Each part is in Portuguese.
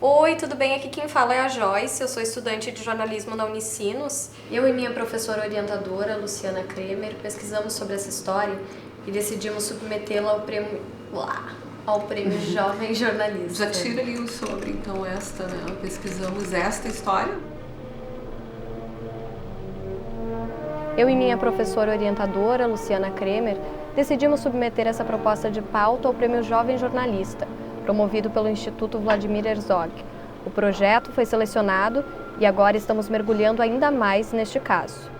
Oi, tudo bem? Aqui quem fala é a Joyce, eu sou estudante de jornalismo na Unicinos. Eu e minha professora orientadora, Luciana Kremer, pesquisamos sobre essa história e decidimos submetê-la ao prêmio Jovem Jornalista. Já tira ali o sobre, então, esta, né? Pesquisamos esta história. Eu e minha professora orientadora, Luciana Kremer, decidimos submeter essa proposta de pauta ao prêmio Jovem Jornalista, promovido pelo Instituto Vladimir Herzog. O projeto foi selecionado e agora estamos mergulhando ainda mais neste caso.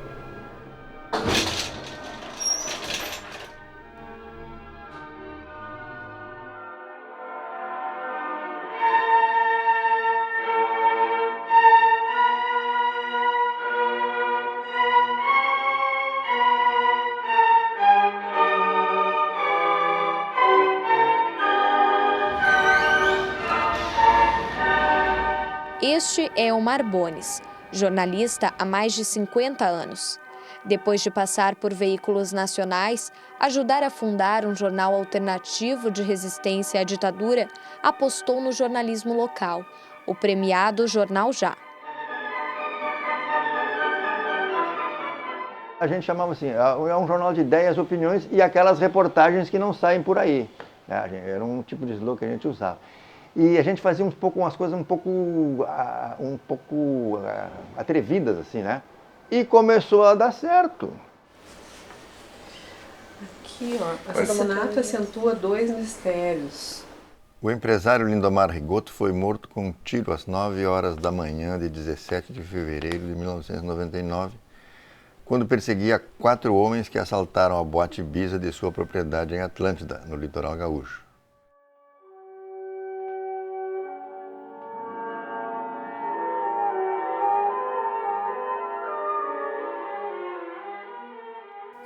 Este é Omar Bones, jornalista há mais de 50 anos. Depois de passar por veículos nacionais, ajudar a fundar um jornal alternativo de resistência à ditadura, apostou no jornalismo local, o premiado Jornal Já. A gente chamava assim, é um jornal de ideias, opiniões e aquelas reportagens que não saem por aí. Era um tipo de slogan que a gente usava. E a gente fazia umas coisas um pouco atrevidas, assim, né? E começou a dar certo. Aqui, ó, assassinato acentua dois mistérios. O empresário Lindomar Rigoto foi morto com um tiro às 9 horas da manhã de 17 de fevereiro de 1999, quando perseguia 4 homens que assaltaram a boate Ibiza de sua propriedade em Atlântida, no litoral gaúcho.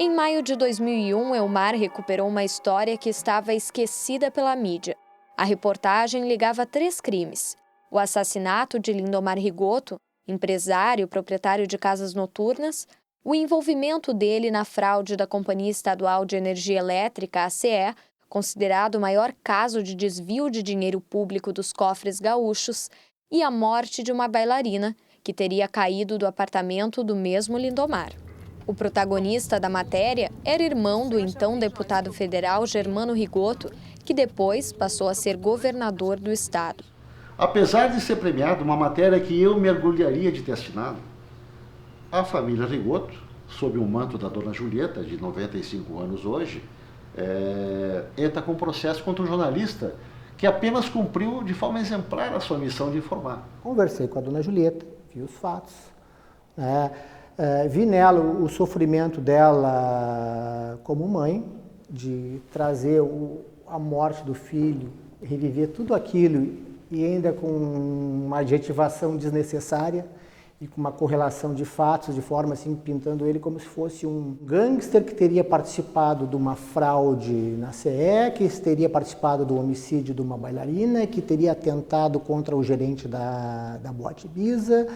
Em maio de 2001, Elmar recuperou uma história que estava esquecida pela mídia. A reportagem ligava 3 crimes: o assassinato de Lindomar Rigoto, empresário e proprietário de casas noturnas, o envolvimento dele na fraude da Companhia Estadual de Energia Elétrica, ACE, considerado o maior caso de desvio de dinheiro público dos cofres gaúchos, e a morte de uma bailarina, que teria caído do apartamento do mesmo Lindomar. O protagonista da matéria era irmão do então deputado federal Germano Rigoto, que depois passou a ser governador do estado. Apesar de ser premiado, uma matéria que eu mergulharia de ter assinado, a família Rigoto, sob o manto da dona Julieta, de 95 anos hoje, entra com um processo contra um jornalista que apenas cumpriu de forma exemplar a sua missão de informar. Conversei com a dona Julieta, vi os fatos, vi nela o sofrimento dela como mãe, de trazer a morte do filho, reviver tudo aquilo e ainda com uma adjetivação desnecessária e com uma correlação de fatos, de forma assim, pintando ele como se fosse um gangster que teria participado de uma fraude na CE, que teria participado do homicídio de uma bailarina, que teria atentado contra o gerente da boate Ibiza.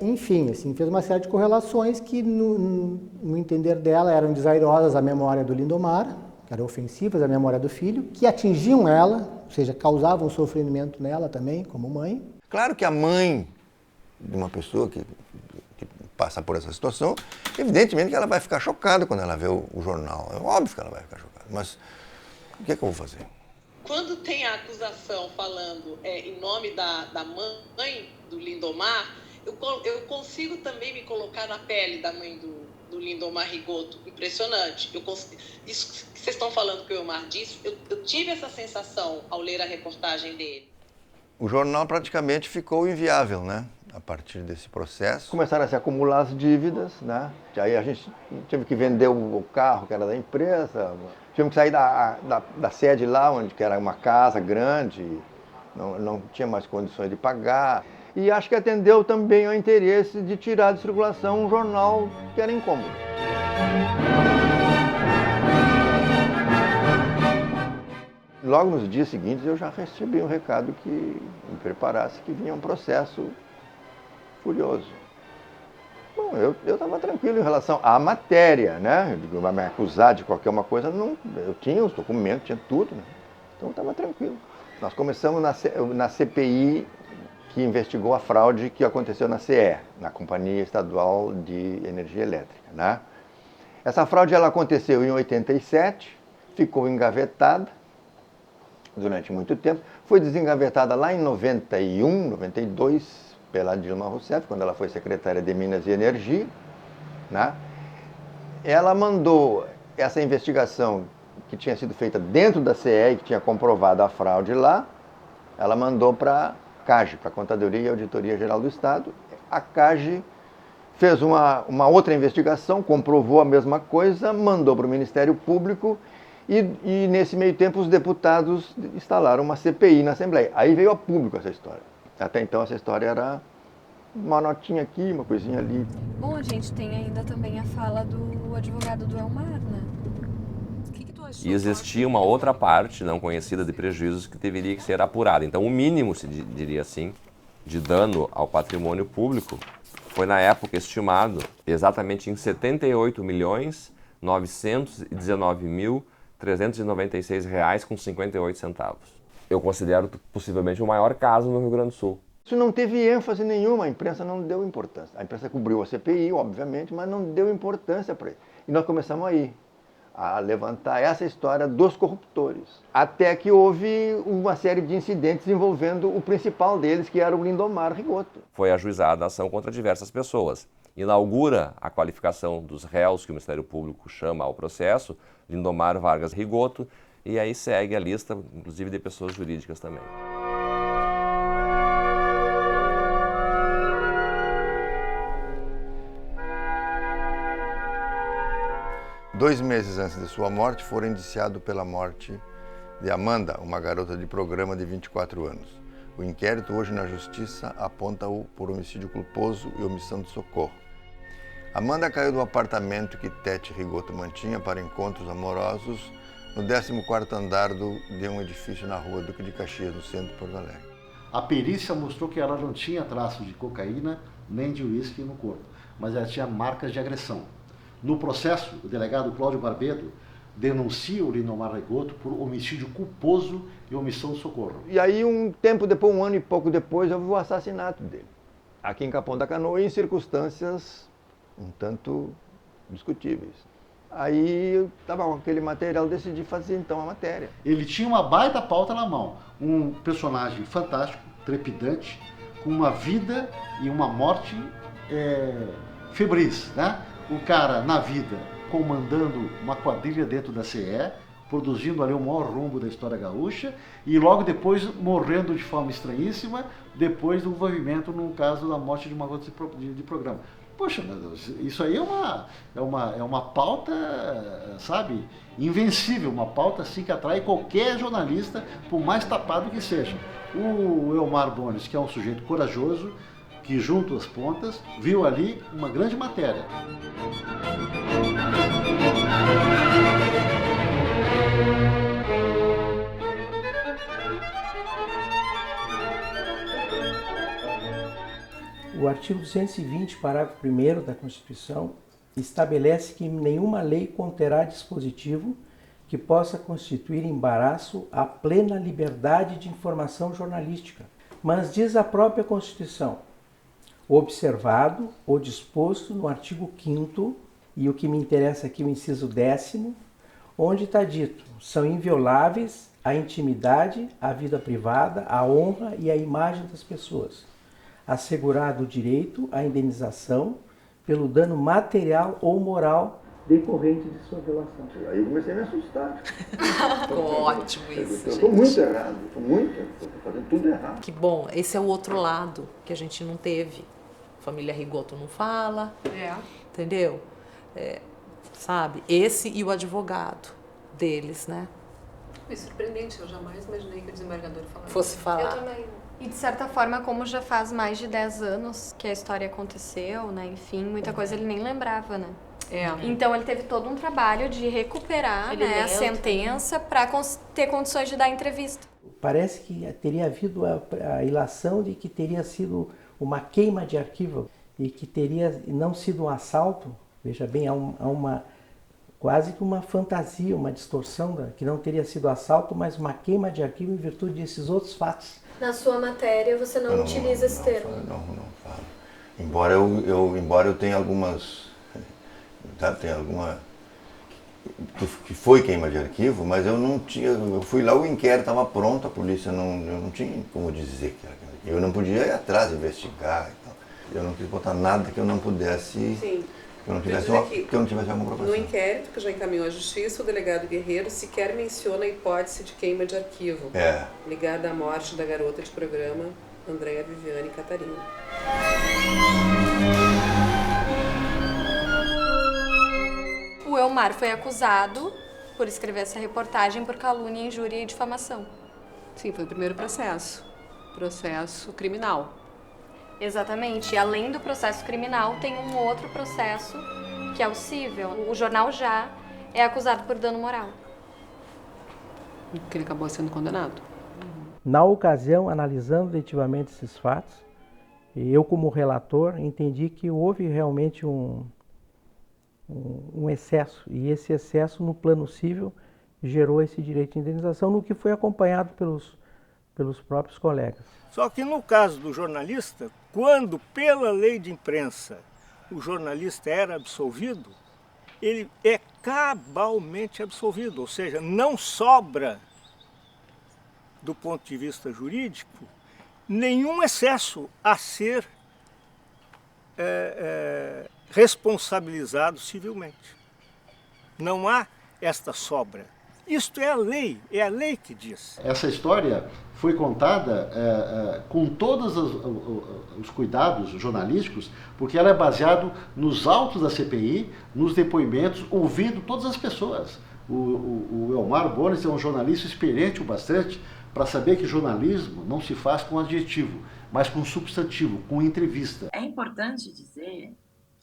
Enfim, assim, fez uma série de correlações que, no entender dela, eram desairosas à memória do Lindomar, que eram ofensivas à memória do filho, que atingiam ela, ou seja, causavam sofrimento nela também, como mãe. Claro que a mãe de uma pessoa que passa por essa situação, evidentemente que ela vai ficar chocada quando ela vê o jornal. É óbvio que ela vai ficar chocada, mas o que é que eu vou fazer? Quando tem a acusação falando em nome da mãe do Lindomar, eu consigo também me colocar na pele da mãe do Lindomar Rigoto. Impressionante. Isso que vocês estão falando que o Elmar disse, eu tive essa sensação ao ler a reportagem dele. O jornal praticamente ficou inviável, né? A partir desse processo. Começaram a se acumular as dívidas, né? Aí a gente teve que vender o carro que era da empresa, tivemos que sair da sede lá, que era uma casa grande, não tinha mais condições de pagar. E acho que atendeu também ao interesse de tirar de circulação um jornal que era incômodo. Logo nos dias seguintes eu já recebi um recado que me preparasse que vinha um processo furioso. Bom, eu estava tranquilo em relação à matéria, né? Vai me acusar de qualquer uma coisa, não, eu tinha os documentos, tinha tudo, né? Então eu estava tranquilo. Nós começamos na CPI que investigou a fraude que aconteceu na CE, na Companhia Estadual de Energia Elétrica, né? Essa fraude ela aconteceu em 87, ficou engavetada durante muito tempo, foi desengavetada lá em 91, 92, pela Dilma Rousseff, quando ela foi secretária de Minas e Energia, né? Ela mandou essa investigação que tinha sido feita dentro da CE e que tinha comprovado a fraude lá, ela mandou para a CAGE, para a Contadoria e Auditoria Geral do Estado. A CAGE fez uma outra investigação, comprovou a mesma coisa, mandou para o Ministério Público e nesse meio tempo os deputados instalaram uma CPI na Assembleia. Aí veio a público essa história. Até então essa história era uma notinha aqui, uma coisinha ali. Bom, a gente tem ainda também a fala do advogado do Elmar, né? E existia uma outra parte não conhecida de prejuízos que deveria ser apurada. Então, o mínimo, se diria assim, de dano ao patrimônio público foi, na época, estimado exatamente em R$ 78.919.396,58. Eu considero possivelmente o maior caso no Rio Grande do Sul. Isso não teve ênfase nenhuma, a imprensa não deu importância. A imprensa cobriu a CPI, obviamente, mas não deu importância para ele. E nós começamos aí a levantar essa história dos corruptores. Até que houve uma série de incidentes envolvendo o principal deles, que era o Lindomar Rigoto. Foi ajuizada a ação contra diversas pessoas. Inaugura a qualificação dos réus que o Ministério Público chama ao processo, Lindomar Vargas Rigoto, e aí segue a lista, inclusive de pessoas jurídicas também. Dois meses antes de sua morte, foram indiciados pela morte de Amanda, uma garota de programa de 24 anos. O inquérito hoje na Justiça aponta-o por homicídio culposo e omissão de socorro. Amanda caiu do apartamento que Tete Rigoto mantinha para encontros amorosos no 14º andar de um edifício na rua Duque de Caxias, no centro de Porto Alegre. A perícia mostrou que ela não tinha traços de cocaína nem de uísque no corpo, mas ela tinha marcas de agressão. No processo, o delegado Cláudio Barbedo denuncia o Lindomar Rigoto por homicídio culposo e omissão de socorro. E aí, um tempo depois, um ano e pouco depois, houve o assassinato dele, aqui em Capão da Canoa, em circunstâncias um tanto discutíveis. Aí eu estava com aquele material, decidi fazer então a matéria. Ele tinha uma baita pauta na mão, um personagem fantástico, trepidante, com uma vida e uma morte febris, né? O cara, na vida, comandando uma quadrilha dentro da CE, produzindo ali o maior rombo da história gaúcha, e logo depois morrendo de forma estranhíssima, depois do envolvimento no caso da morte de uma garota de programa. Poxa, meu Deus, isso aí é uma pauta, sabe, invencível, uma pauta assim que atrai qualquer jornalista, por mais tapado que seja. O Elmar Bones, que é um sujeito corajoso, que junto às pontas, viu ali uma grande matéria. O artigo 220, parágrafo 1º da Constituição, estabelece que nenhuma lei conterá dispositivo que possa constituir embaraço à plena liberdade de informação jornalística. Mas diz a própria Constituição, observado ou disposto no artigo 5º, e o que me interessa aqui, o inciso 10º, onde está dito, são invioláveis a intimidade, a vida privada, a honra e a imagem das pessoas, assegurado o direito à indenização pelo dano material ou moral decorrente de sua violação. Aí eu comecei a me assustar. Ótimo isso, Eu estou muito errado, estou fazendo tudo errado. Que bom, esse é o outro lado que a gente não teve. Família Rigoto não fala, entendeu? Sabe? Esse e o advogado deles, né? É surpreendente, eu jamais imaginei que o desembargador fosse falar. Eu também. E de certa forma, como já faz mais de 10 anos que a história aconteceu, né? Enfim, muita coisa ele nem lembrava, né? Então ele teve todo um trabalho de recuperar, né, a sentença para ter condições de dar entrevista. Parece que teria havido a ilação de que teria sido uma queima de arquivo e que teria não sido um assalto. Veja bem, há uma quase que uma fantasia, uma distorção, que não teria sido assalto, mas uma queima de arquivo em virtude desses outros fatos. Na sua matéria você não utiliza esse termo? Não falo. Embora eu tenha algumas... Tem alguma... que foi queima de arquivo, mas eu não tinha... Eu fui lá, o inquérito estava pronto, a polícia eu não tinha como dizer que era queima de arquivo. Eu não podia ir atrás, investigar e tal. Eu não quis botar nada que eu não pudesse... Sim. Que eu não tivesse alguma proporção. No inquérito que já encaminhou à Justiça, o delegado Guerreiro sequer menciona a hipótese de queima de arquivo ligada à morte da garota de programa Andréa Viviane Catarina. O Elmar foi acusado por escrever essa reportagem por calúnia, injúria e difamação. Sim, foi o primeiro processo criminal. Exatamente. E além do processo criminal, tem um outro processo, que é o cível. O jornal Já é acusado por dano moral. Que ele acabou sendo condenado. Na ocasião, analisando definitivamente esses fatos, eu como relator entendi que houve realmente um excesso. E esse excesso no plano cível gerou esse direito de indenização, no que foi acompanhado pelos próprios colegas. Só que no caso do jornalista, quando pela lei de imprensa o jornalista era absolvido, ele é cabalmente absolvido, ou seja, não sobra, do ponto de vista jurídico, nenhum excesso a ser responsabilizado civilmente. Não há esta sobra. Isto é a lei que diz. Essa história foi contada com todos os cuidados jornalísticos, porque ela é baseada nos autos da CPI, nos depoimentos, ouvindo todas as pessoas. O Elmar Bonis é um jornalista experiente o bastante para saber que jornalismo não se faz com adjetivo, mas com substantivo, com entrevista. É importante dizer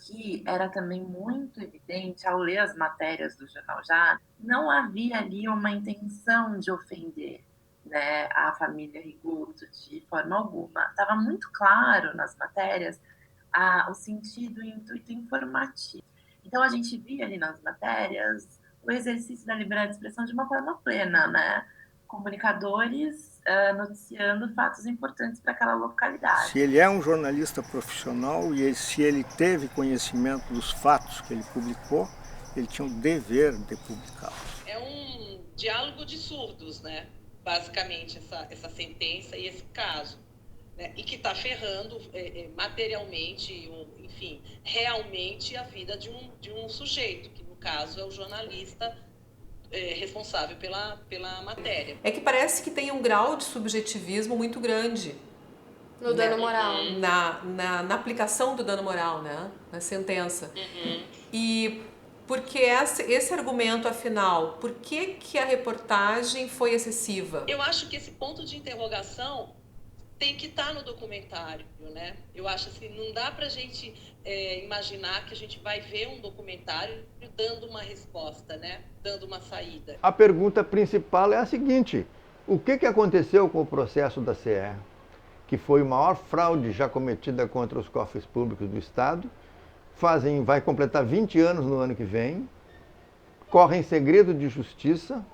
que era também muito evidente, ao ler as matérias do Jornal Já, não havia ali uma intenção de ofender, né, a família Rigoto de forma alguma. Estava muito claro nas matérias o sentido e o intuito informativo. Então a gente via ali nas matérias o exercício da liberdade de expressão de uma forma plena, né? Comunicadores noticiando fatos importantes para aquela localidade. Se ele é um jornalista profissional e se ele teve conhecimento dos fatos que ele publicou, ele tinha o dever de publicá-los. É um diálogo de surdos, né? Basicamente, essa sentença e esse caso. Né? E que está ferrando materialmente, enfim, realmente a vida de um sujeito, que no caso é o jornalista responsável pela matéria. É que parece que tem um grau de subjetivismo muito grande. No dano moral. Na aplicação do dano moral, né? Na sentença. E porque esse argumento, afinal, por que a reportagem foi excessiva? Eu acho que esse ponto de interrogação tem que estar no documentário, né? Eu acho assim, não dá pra gente imaginar que a gente vai ver um documentário dando uma resposta, né? Dando uma saída. A pergunta principal é a seguinte: o que aconteceu com o processo da CE, que foi a maior fraude já cometida contra os cofres públicos do Estado? Vai completar 20 anos no ano que vem, corre em segredo de justiça,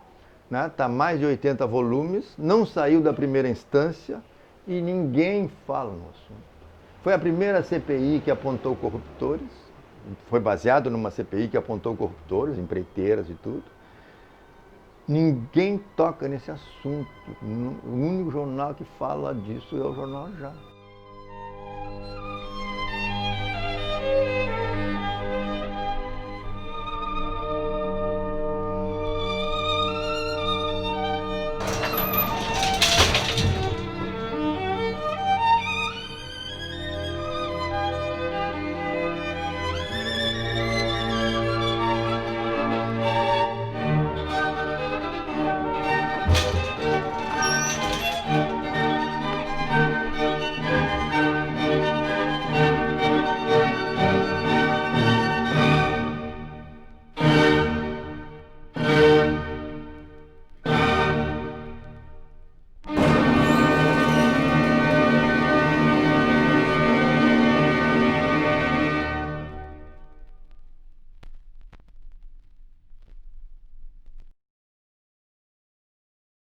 né? Tá mais de 80 volumes, não saiu da primeira instância e ninguém fala no assunto. Foi a primeira CPI que apontou corruptores, foi baseado numa CPI que apontou corruptores, empreiteiras e tudo. Ninguém toca nesse assunto. O único jornal que fala disso é o Jornal Já.